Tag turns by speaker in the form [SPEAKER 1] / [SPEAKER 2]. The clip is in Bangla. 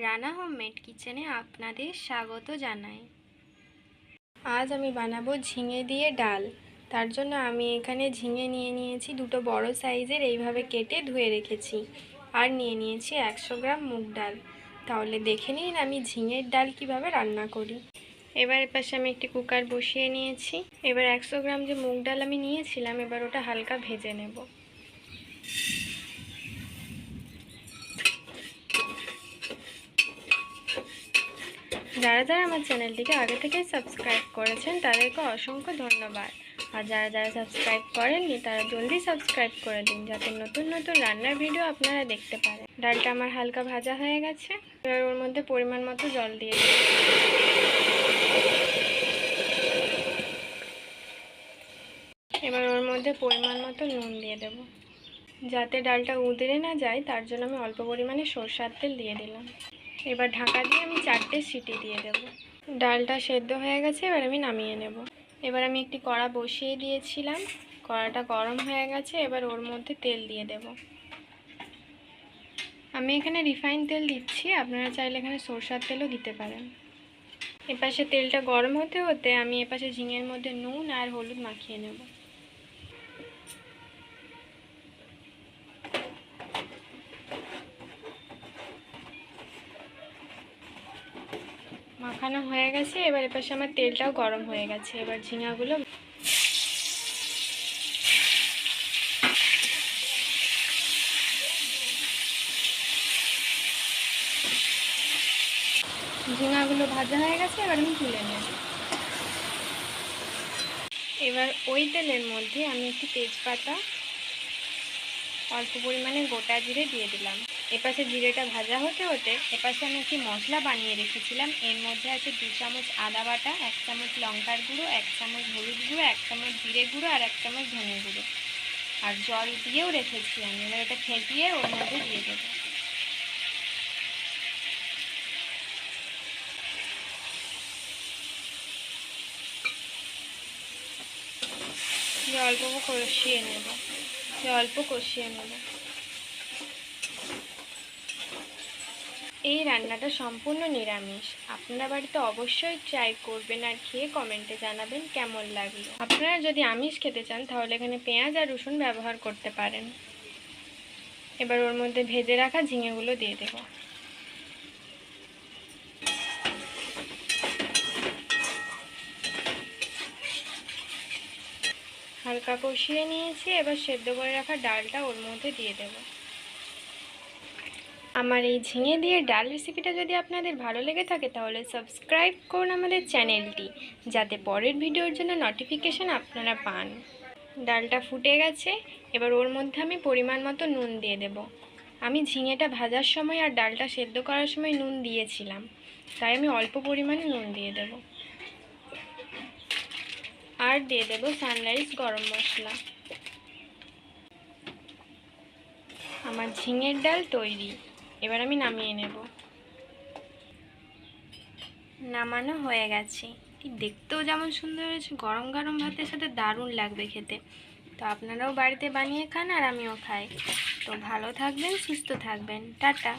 [SPEAKER 1] রানা হোমমেড কিচেনে আপনাদের স্বাগত জানাই। আজ আমি বানাবো ঝিঙে দিয়ে ডাল। তার জন্য আমি এখানে ঝিঙে নিয়ে নিয়েছি দুটো বড় সাইজের, এইভাবে কেটে ধুয়ে রেখেছি। আর নিয়ে নিয়েছি 100 গ্রাম মুগ ডাল। তাহলে দেখে নিন আমি ঝিঙের ডাল কিভাবে রান্না করি। এবার এপাশে আমি একটি কুকার বসিয়ে নিয়েছি। এবার 100 গ্রাম যে মুগ ডাল আমি নিয়েছিলাম, এবার ওটা হালকা ভেজে নেব। যারা যারা আমার চ্যানেলটিকে আগে থেকেই সাবস্ক্রাইব করেছেন তাদেরকে অসংখ্য ধন্যবাদ। আর যারা যারা সাবস্ক্রাইব করেননি তারা জলদি সাবস্ক্রাইব করে দিন, যাতে নতুন নতুন রান্নার ভিডিও আপনারা দেখতে পারেন। ডালটা আমার হালকা ভাজা হয়ে গেছে। এবার ওর মধ্যে পরিমাণ মতো জল দিয়ে দিই। এবার ওর মধ্যে পরিমাণ মতো নুন দিয়ে দেব। যাতে ডালটা উতরে না যায় তার জন্য আমি অল্প পরিমাণে সরষের তেল দিয়ে দিলাম। এবার ঢাকা দিয়ে আমি 4টে সিটি দিয়ে দেব। ডালটা সেদ্ধ হয়ে গেছে, এবার আমি নামিয়ে নেব। এবার আমি একটি কড়া বসিয়ে দিয়েছিলাম, কড়াটা গরম হয়ে গেছে। এবার ওর মধ্যে তেল দিয়ে দেব। আমি এখানে রিফাইন তেল দিচ্ছি, আপনারা চাইলে এখানে সরষের তেলও দিতে পারেন। এপাশে তেলটা গরম হতে হতে আমি এপাশে ঝিঙের মধ্যে নুন আর হলুদ মাখিয়ে নেব। মাখানো হয়ে গেছে। এবার এপাশে আমার তেলটাও গরম হয়ে গেছে। এবার ঝিঙাগুলো ভাজা হয়ে গেছে। এবার আমি তুলে নেব। এবার ওই তেলের মধ্যে আমি একটি তেজপাতা, অল্প পরিমাণে গোটা জিরে দিয়ে দিলাম। এপাশে জিরেটা ভাজা হতে হতে এপাশে আমি একটি মশলা বানিয়ে রেখেছিলাম। এর মধ্যে আছে 2 চামচ আদা বাটা, 1 চামচ লঙ্কার গুঁড়ো, 1 চামচ হলুদ গুঁড়ো, 1 চামচ জিরে গুঁড়ো আর 1 চামচ ধনে গুঁড়ো। আর জল দিয়েও রেখেছি আমি। এবার এটা ফেটিয়ে ওর মধ্যে দিয়ে দেবো। অল্প কষিয়ে নেব। এই রান্নাটা সম্পূর্ণ নিরামিষ। আপনারা বাড়িতে অবশ্যই ট্রাই করবেন আর খেয়ে কমেন্টে জানাবেন কেমন লাগলো। আপনারা যদি আমিষ খেতে চান তাহলে এখানে পেঁয়াজ আর রসুন ব্যবহার করতে পারেন। এবার ওর মধ্যে ভেজে রাখা ঝিঙেগুলো দিয়ে দেব। হালকা কষিয়ে নিয়েছি। এবার সেদ্ধ করে রাখা ডালটা ওর মধ্যে দিয়ে দেব। আমার এই ঝিঙে দিয়ে ডাল রেসিপিটা যদি আপনাদের ভালো লেগে থাকে তাহলে সাবস্ক্রাইব করুন আমাদের চ্যানেলটি, যাতে পরের ভিডিওর জন্য নোটিফিকেশান আপনারা পান। ডালটা ফুটে গেছে। এবার ওর মধ্যে আমি পরিমাণ মতো নুন দিয়ে দেব। আমি ঝিঙেটা ভাজার সময় আর ডালটা সেদ্ধ করার সময় নুন দিয়েছিলাম, তাই আমি অল্প পরিমাণে নুন দিয়ে দেব। আর দিয়ে দেব সানরাইজ গরম মশলা। আমার ঝিঙের ডাল তৈরি। এবার আমি নামিয়ে নেব। নামানো হয়ে গেছে। দেখতেও যেমন সুন্দর হয়েছে, গরম গরম ভাতের সাথে দারুণ লাগবে খেতে। তো আপনারাও বাড়িতে বানিয়ে খান আর আমিও খাই। তো ভালো থাকবেন, সুস্থ থাকবেন। টাটা।